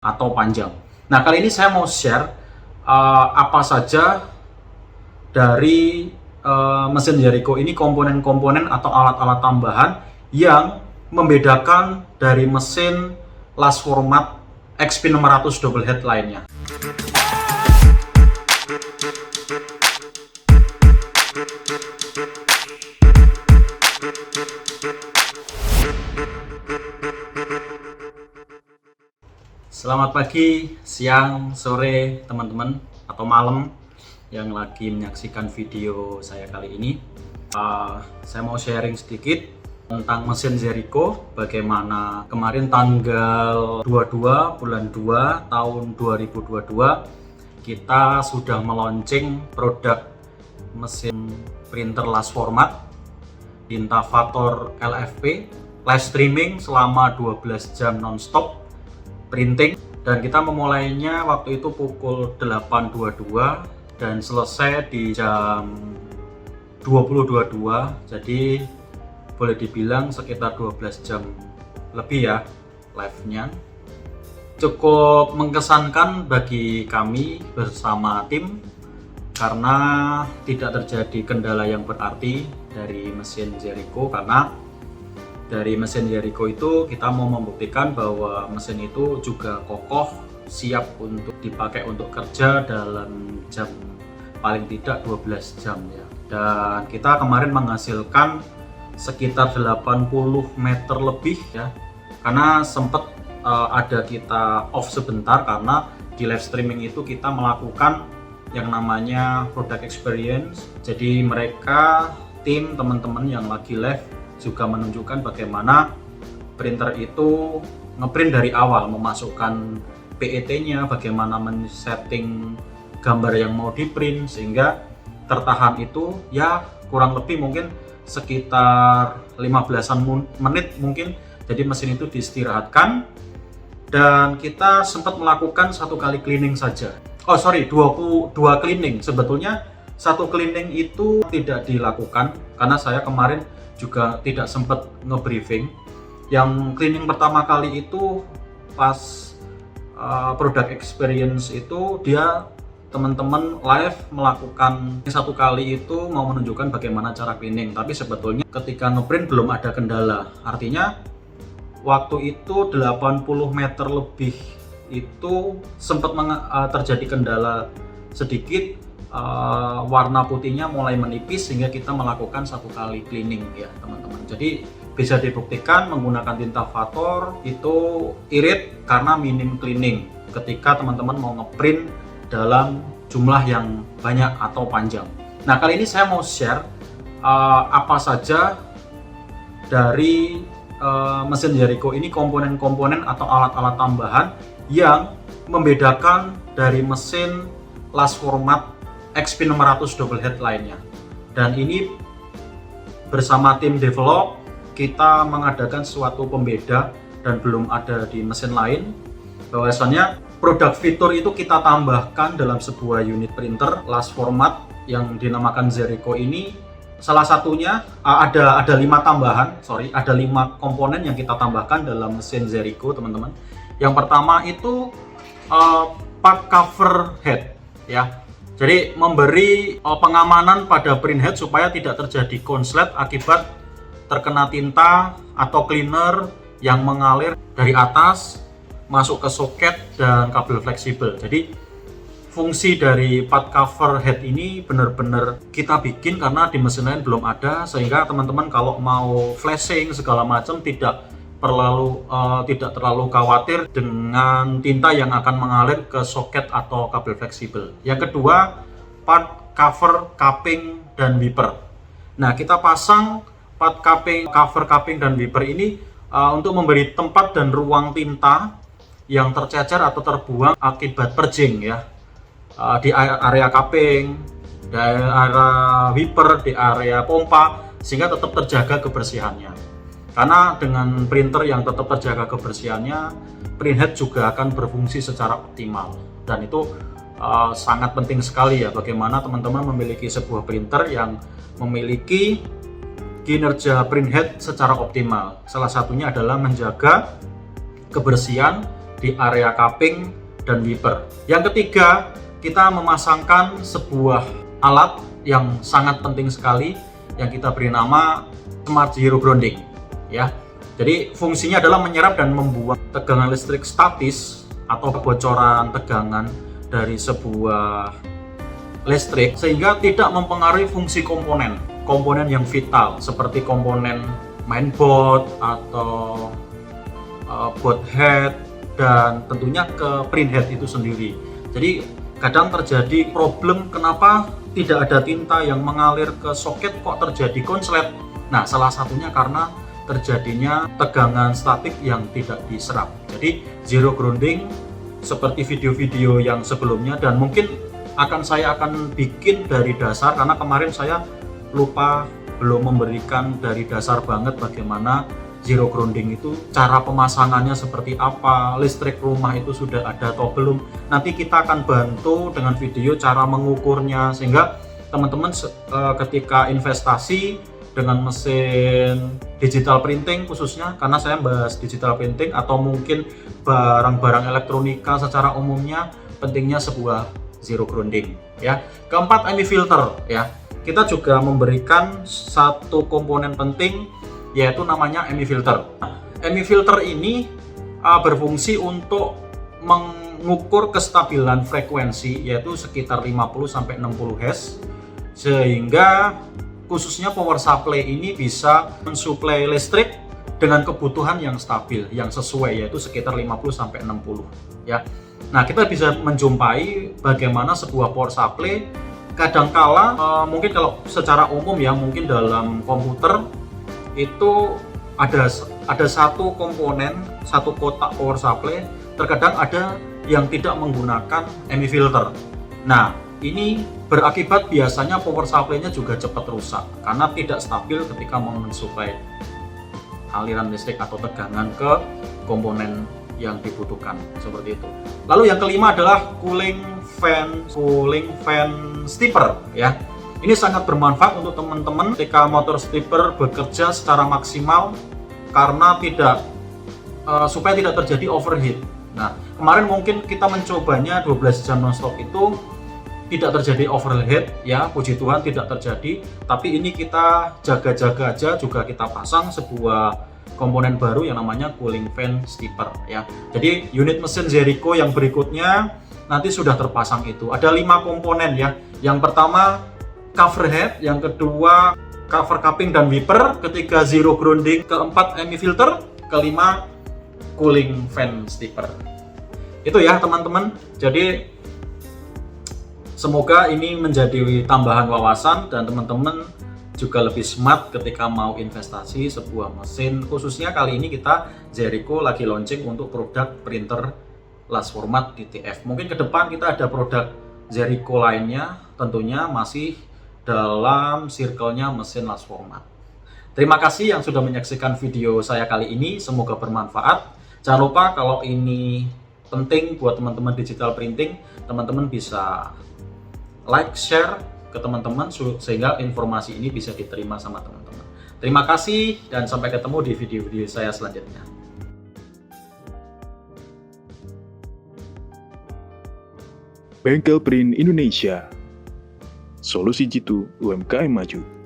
atau panjang. Nah, kali ini saya mau share apa saja dari mesin Jericho ini, komponen-komponen atau alat-alat tambahan yang membedakan dari mesin last format XP600 double head lainnya. Selamat pagi, siang, sore teman-teman atau malam yang lagi menyaksikan video saya kali ini. Saya mau sharing sedikit tentang mesin Jericho, bagaimana kemarin tanggal 22 bulan 2 tahun 2022 kita sudah meluncing produk mesin printer last format Dintavator LFP, live streaming selama 12 jam nonstop printing, dan kita memulainya waktu itu pukul 8.22 dan selesai di jam 20.22, jadi boleh dibilang sekitar 12 jam lebih ya live-nya. Cukup mengesankan bagi kami bersama tim karena tidak terjadi kendala yang berarti dari mesin Jericho, karena dari mesin Jericho itu kita mau membuktikan bahwa mesin itu juga kokoh, siap untuk dipakai untuk kerja dalam jam paling tidak 12 jam ya. Dan kita kemarin menghasilkan sekitar 80 meter lebih ya, karena sempat ada kita off sebentar karena di live streaming itu kita melakukan yang namanya product experience. Jadi mereka, tim teman-teman yang lagi live juga menunjukkan bagaimana printer itu ngeprint dari awal, memasukkan PET-nya, bagaimana men-setting gambar yang mau di-print sehingga tertahan itu ya kurang lebih mungkin sekitar 15-an menit mungkin. Jadi mesin itu diistirahatkan dan kita sempat melakukan satu kali cleaning saja. 22 cleaning. Sebetulnya satu cleaning itu tidak dilakukan karena saya kemarin juga tidak sempat nge-briefing. Yang cleaning pertama kali itu pas product experience itu dia teman-teman live melakukan satu kali itu mau menunjukkan bagaimana cara cleaning, tapi sebetulnya ketika ngeprint belum ada kendala. Artinya waktu itu 80 meter lebih itu sempat terjadi kendala sedikit. Warna putihnya mulai menipis sehingga kita melakukan satu kali cleaning ya teman-teman. Jadi bisa dibuktikan menggunakan Dintavator itu irit karena minim cleaning ketika teman-teman mau ngeprint dalam jumlah yang banyak atau panjang. Nah, kali ini saya mau share apa saja dari mesin Jericho ini, komponen-komponen atau alat-alat tambahan yang membedakan dari mesin last format XP600 double head lainnya. Dan ini bersama tim develop kita mengadakan suatu pembeda dan belum ada di mesin lain, bahwasannya produk fitur itu kita tambahkan dalam sebuah unit printer last format yang dinamakan Jericho ini. Salah satunya ada 5 tambahan, ada 5 komponen yang kita tambahkan dalam mesin Jericho teman-teman. Yang pertama itu part cover head ya. Jadi memberi pengamanan pada print head supaya tidak terjadi konslet akibat terkena tinta atau cleaner yang mengalir dari atas masuk ke soket dan kabel fleksibel. Jadi fungsi dari part cover head ini benar-benar kita bikin karena di mesin lain belum ada, sehingga teman-teman kalau mau flashing segala macam tidak terlalu khawatir dengan tinta yang akan mengalir ke soket atau kabel fleksibel. Yang kedua, part cover cupping dan wiper. Nah, kita pasang part cover cupping dan wiper ini untuk memberi tempat dan ruang tinta yang tercecer atau terbuang akibat purging ya, di area cupping, di area wiper, di area pompa, sehingga tetap terjaga kebersihannya. Karena dengan printer yang tetap terjaga kebersihannya, printhead juga akan berfungsi secara optimal. Dan itu sangat penting sekali ya, bagaimana teman-teman memiliki sebuah printer yang memiliki kinerja printhead secara optimal. Salah satunya adalah menjaga kebersihan di area cupping dan wiper. Yang ketiga, kita memasangkan sebuah alat yang sangat penting sekali yang kita beri nama Smart Zero Grounding ya. Jadi fungsinya adalah menyerap dan membuang tegangan listrik statis atau kebocoran tegangan dari sebuah listrik sehingga tidak mempengaruhi fungsi komponen yang vital seperti komponen mainboard atau board head dan tentunya ke print head itu sendiri. Jadi kadang terjadi problem kenapa tidak ada tinta yang mengalir ke soket kok terjadi konslet. Nah, salah satunya karena terjadinya tegangan statik yang tidak diserap. Jadi zero grounding seperti video-video yang sebelumnya, dan mungkin saya akan bikin dari dasar karena kemarin saya lupa belum memberikan dari dasar banget bagaimana zero grounding itu, cara pemasangannya seperti apa, listrik rumah itu sudah ada atau belum. Nanti kita akan bantu dengan video cara mengukurnya sehingga teman-teman ketika investasi dengan mesin digital printing khususnya, karena saya bahas digital printing atau mungkin barang-barang elektronika secara umumnya, pentingnya sebuah zero grounding ya. Keempat, EMI filter ya. Kita juga memberikan satu komponen penting yaitu namanya EMI filter. EMI filter ini berfungsi untuk mengukur kestabilan frekuensi yaitu sekitar 50-60 Hz sehingga khususnya power supply ini bisa mensuplai listrik dengan kebutuhan yang stabil, yang sesuai yaitu sekitar 50-60 ya. Nah, kita bisa menjumpai bagaimana sebuah power supply kadangkala mungkin kalau secara umum ya, mungkin dalam komputer itu ada satu komponen, satu kotak power supply, terkadang ada yang tidak menggunakan EMI filter. Nah, ini berakibat biasanya power supply-nya juga cepat rusak karena tidak stabil ketika mau mensuplai aliran listrik atau tegangan ke komponen yang dibutuhkan, seperti itu. Lalu yang kelima adalah cooling fan stepper ya. Ini sangat bermanfaat untuk teman-teman ketika motor stepper bekerja secara maksimal karena supaya tidak terjadi overheat. Nah, kemarin mungkin kita mencobanya 12 jam nonstop itu tidak terjadi overheat ya, puji Tuhan tidak terjadi. Tapi ini kita jaga-jaga aja, juga kita pasang sebuah komponen baru yang namanya cooling fan stepper ya. Jadi unit mesin Jericho yang berikutnya nanti sudah terpasang itu. Ada 5 komponen ya. Yang pertama cover head, yang kedua cover cupping dan wiper, ketiga zero grounding, keempat EMI filter, kelima cooling fan stepper. Itu ya teman-teman. Jadi semoga ini menjadi tambahan wawasan dan teman-teman juga lebih smart ketika mau investasi sebuah mesin. Khususnya kali ini kita Jericho lagi launching untuk produk printer large format DTF. Mungkin ke depan kita ada produk Jericho lainnya, tentunya masih dalam circle-nya mesin large format. Terima kasih yang sudah menyaksikan video saya kali ini, semoga bermanfaat. Jangan lupa kalau ini penting buat teman-teman digital printing, teman-teman bisa like, share ke teman-teman sehingga informasi ini bisa diterima sama teman-teman. Terima kasih dan sampai ketemu di video-video saya selanjutnya. Bengkel Print Indonesia, solusi jitu UMKM maju.